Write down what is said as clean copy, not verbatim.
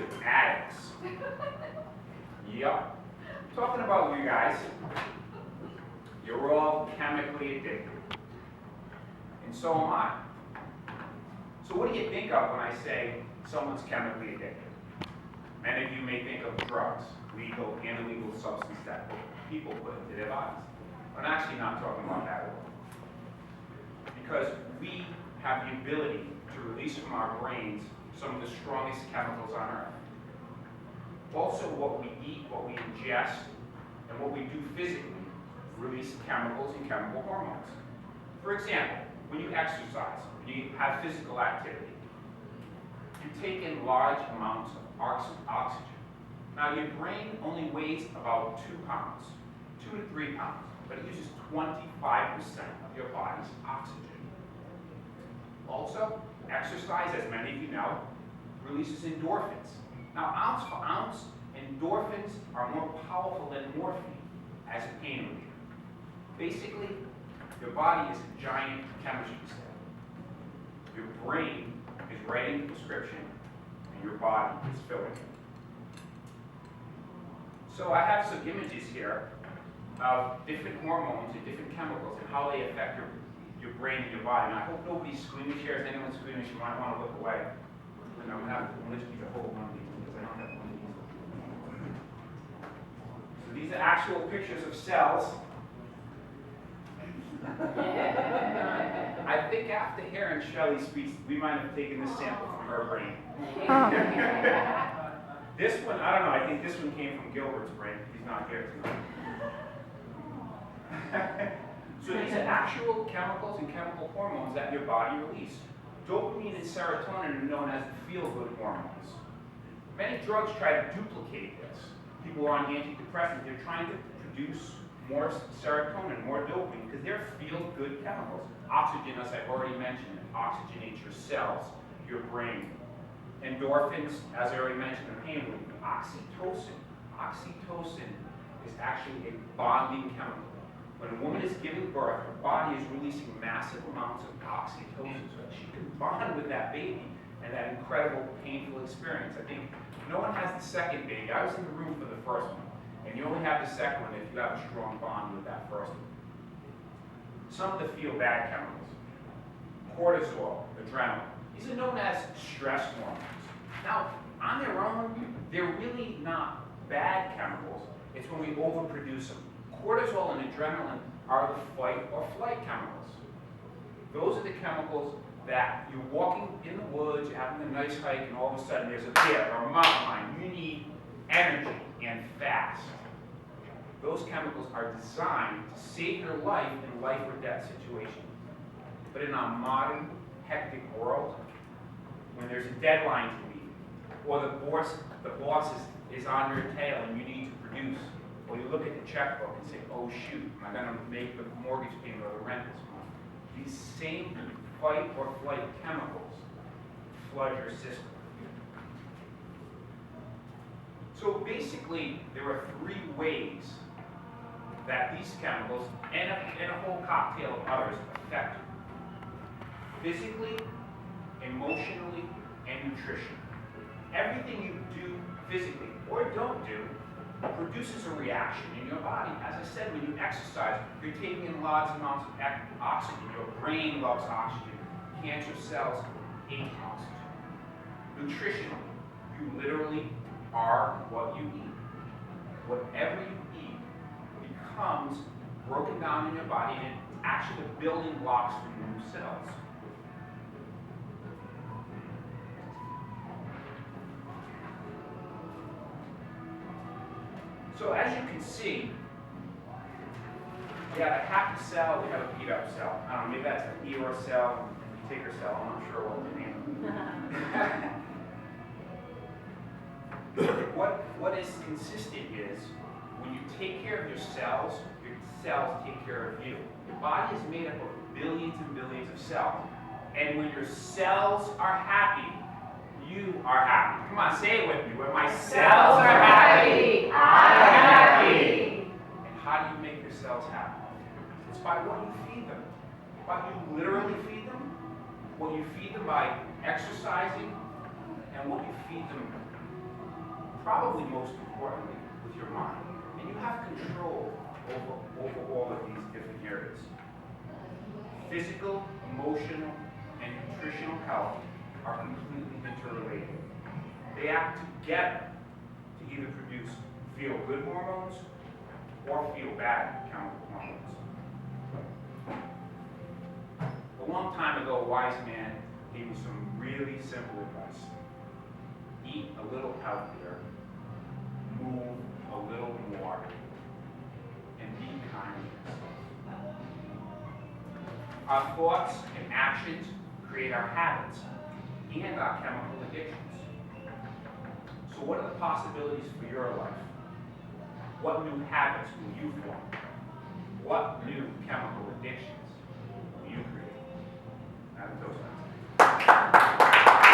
to addicts. Yep. Talking about you guys. You're all chemically addicted. And so am I. So what do you think of when I say someone's chemically addicted? Many of you may think of drugs, legal and illegal substance that people put into their bodies. I'm actually not talking about that at all. Because we have the ability to release from our brains some of the strongest chemicals on earth. Also, what we eat, what we ingest, and what we do physically release chemicals and chemical hormones. For example, when you exercise, when you have physical activity, you take in large amounts of oxygen. Now, your brain only weighs about 2 pounds, 2 to 3 pounds, but it uses 25% of your body's oxygen. Also, exercise, as many of you know, releases endorphins. Now, ounce for ounce, endorphins are more powerful than morphine as a pain reliever. Basically, your body is a giant chemistry set. Your brain is writing the prescription, and your body is filling it. So I have some images here of different hormones and different chemicals and how they affect your brain and your body. And I hope nobody's squeamish here. If anyone's squeamish, you might want to look away. And I'm going to have to list you to hold one of these because I don't have one of these. So these are actual pictures of cells. I think after hearing Shelley's speech, we might have taken this sample from her brain. This one, I don't know, I think this one came from Gilbert's brain. He's not here tonight. So these are actual chemicals and chemical hormones that your body releases. Dopamine and serotonin are known as the feel-good hormones. Many drugs try to duplicate this. People are on antidepressants, they're trying to produce more serotonin, more dopamine, because they're feel-good chemicals. Oxygen, as I've already mentioned, oxygenates your cells, your brain. Endorphins, as I already mentioned, are pain relief. Oxytocin. Oxytocin is actually a bonding chemical. When a woman is giving birth, her body is releasing massive amounts of oxytocin so that she can bond with that baby and that incredible painful experience. I think no one has the second baby. I was in the room for the first one. And you only have the second one if you have a strong bond with that first one. Some of the feel-bad chemicals. Cortisol, adrenaline. These are known as stress hormones. Now, on their own, they're really not bad chemicals. It's when we overproduce them. Cortisol and adrenaline are the fight or flight chemicals. Those are the chemicals that you're walking in the woods, you're having a nice hike, and all of a sudden there's a bear or a mountain lion. You need energy and fast. Those chemicals are designed to save your life in life or death situations. But in our modern, hectic world, when there's a deadline to meet, or the boss is on your tail and you need to produce, or you look at the checkbook and say, oh shoot, am I going to make the mortgage payment or the rent this month? These same fight or flight chemicals flood your system. So basically, there are 3 ways that these chemicals, and a whole cocktail of others, affect you. Physically, emotionally, and nutritionally. Everything you do physically or don't do produces a reaction in your body. As I said, when you exercise, you're taking in large amounts of oxygen. Your brain loves oxygen. Cancer cells hate oxygen. Nutritionally, you literally are what you eat. Whatever you eat becomes broken down in your body, and it's actually the building blocks for new cells. So as you can see, we have a happy cell, we have a beat up cell. I don't know, maybe that's an Eeyore cell, a Tigger cell, I'm not sure what to name them. What is consistent is when you take care of your cells take care of you. Your body is made up of billions and billions of cells. And when your cells are happy, you are happy. Come on, say it with me. When my cells are happy, I'm happy. And how do you make your cells happy? It's by what you feed them. By you literally feed them, what you feed them by exercising, and what you feed them probably most importantly, with your mind. And you have control over all of these different areas. Physical, emotional, and nutritional health are completely interrelated. They act together to either produce feel-good hormones or feel-bad chemical hormones. A long time ago, a wise man gave me some really simple advice. Eat a little healthier, move a little more, and be kind to yourself. Our thoughts and actions create our habits and our chemical addictions. So what are the possibilities for your life? What new habits will you form? What new chemical addictions will you create? Now, Toastmasters.